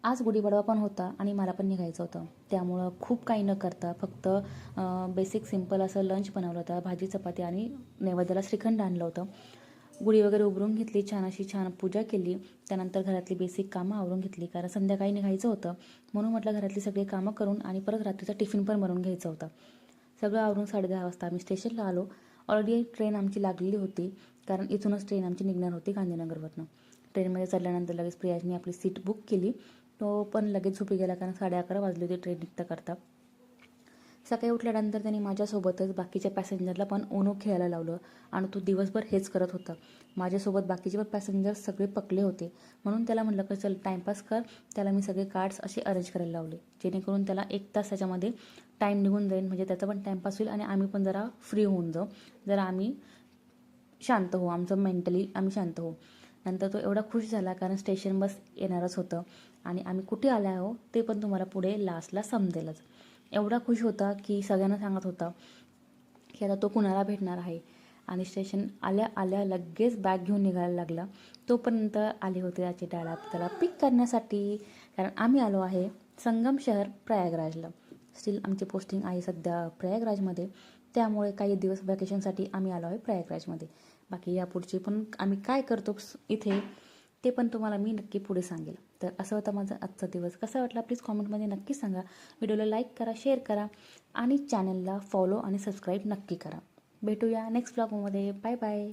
आज गुढीपाडवा पण होता आणि मला पण निघायचं होतं. त्यामुळं खूप काही न करता फक्त बेसिक सिंपल असं लंच बनवलं होतं. भाजी चपाती आणि नैवेद्याला श्रीखंड आणलं होतं. गुढी वगैरे उभारून घेतली, छान पूजा केली. त्यानंतर घरातली बेसिक कामं आवरून घेतली, कारण संध्याकाळी निघायचं होतं. म्हणून म्हटलं घरातली सगळी कामं करून आणि परत रात्रीचा टिफिन पण बनवून घ्यायचा होता. सगळं आवरून 10:30 वाजता आम्ही स्टेशनला आलो. ऑलरेडी ट्रेन आमची लागलेली होती, कारण इथूनच ट्रेन आमची निघणार होती गांधीनगरवरनं. ट्रेनमध्ये चढल्यानंतर लगेच प्रियाजनी आपली सीट बुक केली. तो पण लगेच झोपी गेला, कारण 11:30 वाजले होते ट्रेन निघता करता. सकाळी उठल्यानंतर त्यांनी माझ्यासोबतच बाकीच्या पॅसेंजरला पण ओनो खेळायला लावलं आणि तो दिवसभर हेच करत होता. माझ्यासोबत बाकीचे पण पॅसेंजर सगळे पकले होते, म्हणून त्याला म्हटलं की चल टाईमपास कर. त्याला मी सगळे कार्ड्स असे अरेंज करायला लावले, जेणेकरून त्याला 1 तास त्याच्यामध्ये टाईम निघून जाईल. म्हणजे त्याचा पण टाईमपास होईल आणि आम्ही पण जरा फ्री होऊन जाऊ, जरा आम्ही शांत होऊ, आमचं मेंटली आम्ही शांत होऊ. नंतर तो एवढा खुश झाला, कारण स्टेशन बस येणारच होतं आणि आम्ही कुठे आले आहो ते पण तुम्हाला पुढे लास्टला समजेलच. एवढा खुश होता की सगळ्यांना सांगत होता की आता तो कुणाला भेटणार आहे. आणि स्टेशन आल्या आल्या लगेच बॅग घेऊन निघायला लागला. तोपर्यंत आले होते त्याचे डॅडा त्याला पिक करण्यासाठी, कारण आम्ही आलो आहे संगम शहर प्रयागराजला. स्टील आमची पोस्टिंग आहे सध्या प्रयागराजमध्ये, त्यामुळे काही दिवस वॅकेशनसाठी आम्ही आलो आहे प्रयागराजमध्ये. बाकी यापुढचे पण आम्ही काय करतो इथे ते पण तुम्हाला मी नक्की पुढे सांगेल. तर असं होता माझा आजचा दिवस. कसा वाटला प्लीज कॉमेंटमध्ये नक्की सांगा. व्हिडिओला लाईक करा, शेअर करा आणि चॅनलला फॉलो आणि सबस्क्राईब नक्की करा. भेटूया नेक्स्ट ब्लॉगमध्ये. Bye bye.